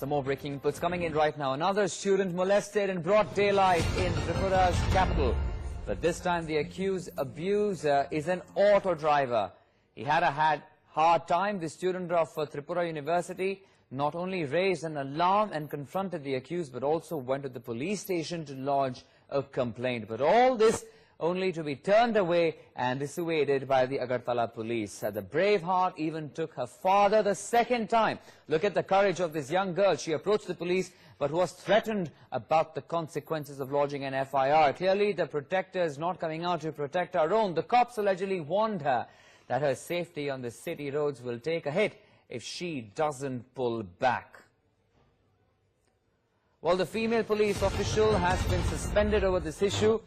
Some more breaking inputs coming in right now. Another student molested in broad daylight in Tripura's capital. But this time the accused abuser is an auto driver. He had a hard time. The student of Tripura University not only raised an alarm and confronted the accused, but also went to the police station to lodge a complaint. But all this only to be turned away and dissuaded by the Agartala police. The brave heart even took her father the second time. Look at the courage of this young girl. She approached the police but was threatened about the consequences of lodging an FIR. Clearly, the protector is not coming out to protect her own. The cops allegedly warned her that her safety on the city roads will take a hit if she doesn't pull back. Well, the female police official has been suspended over this issue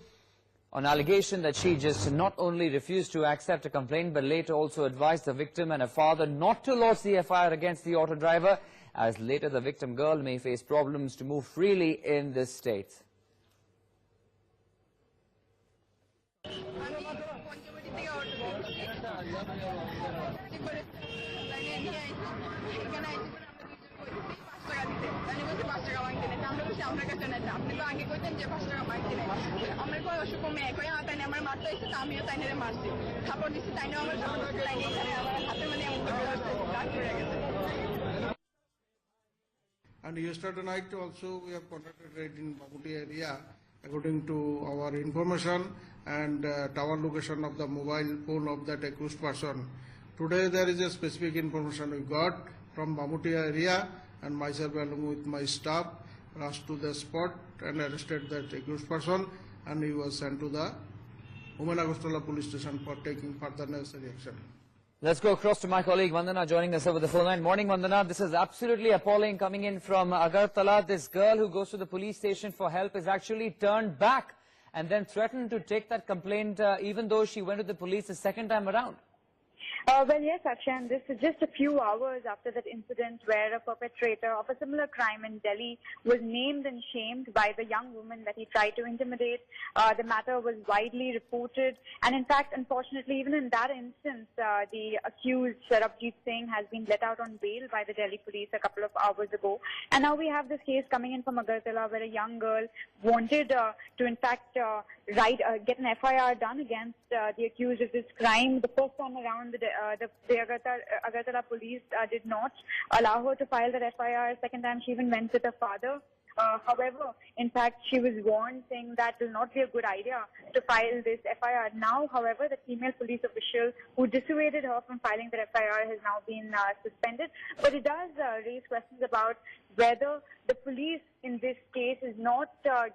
on allegation that she just not only refused to accept a complaint, but later also advised the victim and her father not to lodge the FIR against the auto driver, as later the victim girl may face problems to move freely in this state. And yesterday night also we have conducted raid in Bamuti area according to our information and tower location of the mobile phone of that accused person. Today there is a specific information we got from Bamuti area, and myself along with my staff rushed to the spot and arrested that accused person, and he was sent to the Agartala police station for taking further necessary action. Let's go across to my colleague Vandana joining us over the phone line. Morning, Vandana. This is absolutely appalling coming in from Agartala. This girl who goes to the police station for help is actually turned back and then threatened to take that complaint even though she went to the police the second time around. Well, yes, Akshay, this is just a few hours after that incident where a perpetrator of a similar crime in Delhi was named and shamed by the young woman that he tried to intimidate. The matter was widely reported, and in fact, unfortunately, even in that instance, the accused, Sarabjit Singh, has been let out on bail by the Delhi police a couple of hours ago. And now we have this case coming in from Agartala where a young girl wanted to, in fact, get an FIR done against the accused of this crime. The first time around, the Agartala police did not allow her to file that FIR. Second time, she even went with her father. However, in fact, she was warned, saying that it will not be a good idea to file this FIR. Now, however, the female police official who dissuaded her from filing the FIR has now been suspended. But it does raise questions about whether the police in this case is not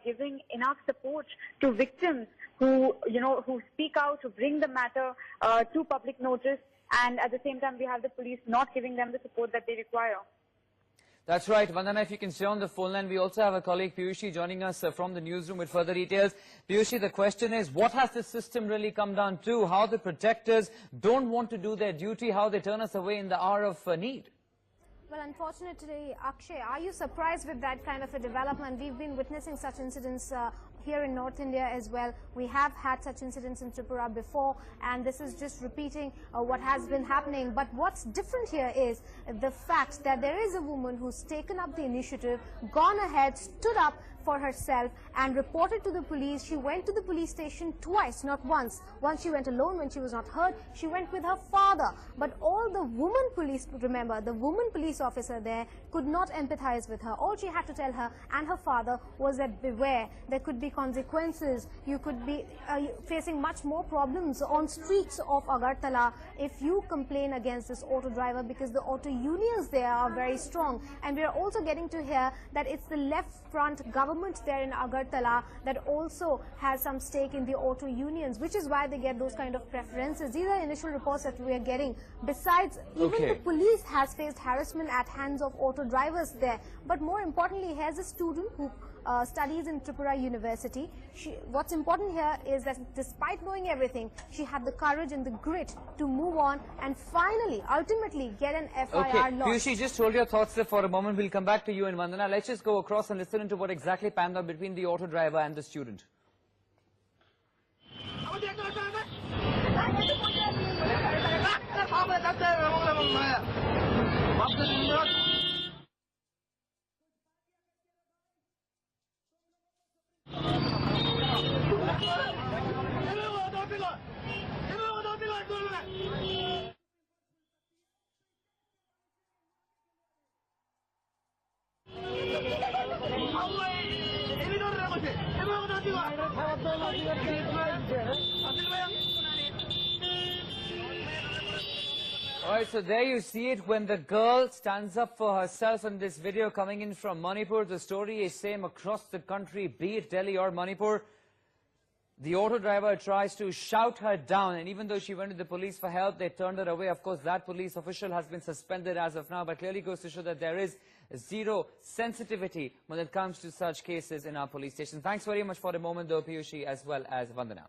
giving enough support to victims who speak out, to bring the matter to public notice, and at the same time we have the police not giving them the support that they require. That's right. Vandana, if you can stay on the phone line, we also have a colleague, Piyushi, joining us from the newsroom with further details. Piyushi, the question is, what has the system really come down to? How the protectors don't want to do their duty, how they turn us away in the hour of need? Well, unfortunately, Akshay, are you surprised with that kind of a development? We've been witnessing such incidents here in North India as well. We have had such incidents in Tripura before, and this is just repeating what has been happening. But what's different here is the fact that there is a woman who's taken up the initiative, gone ahead, stood up for herself and reported to the police. She went to the police station twice, not once. Once she went alone when she was not heard. She went with her father. But all the woman police, remember, the woman police officer there could not empathize with her. All she had to tell her and her father was that beware, there could be consequences. You could be facing much more problems on streets of Agartala if you complain against this auto driver, because the auto unions there are very strong. And we are also getting to hear that it's the left front government there in Agartala that also has some stake in the auto unions, which is why they get those kind of preferences. These are initial reports that we are getting. Besides, even the police has faced harassment at hands of auto drivers there. But more importantly, here's a student who studies in Tripura University. What's important here is that despite knowing everything, she had the courage and the grit to move on and finally, ultimately, get an FIR lodged. Piyushi, just hold your thoughts there for a moment. We'll come back to you and Vandana. Let's just go across and listen to what exactly panned out between the auto driver and the student. All right, so there you see it when the girl stands up for herself in this video coming in from Manipur. The story is same across the country, be it Delhi or Manipur. The auto driver tries to shout her down, and even though she went to the police for help, they turned her away. Of course, that police official has been suspended as of now, but clearly goes to show that there is zero sensitivity when it comes to such cases in our police station. Thanks very much for the moment, though, Piyushi, as well as Vandana.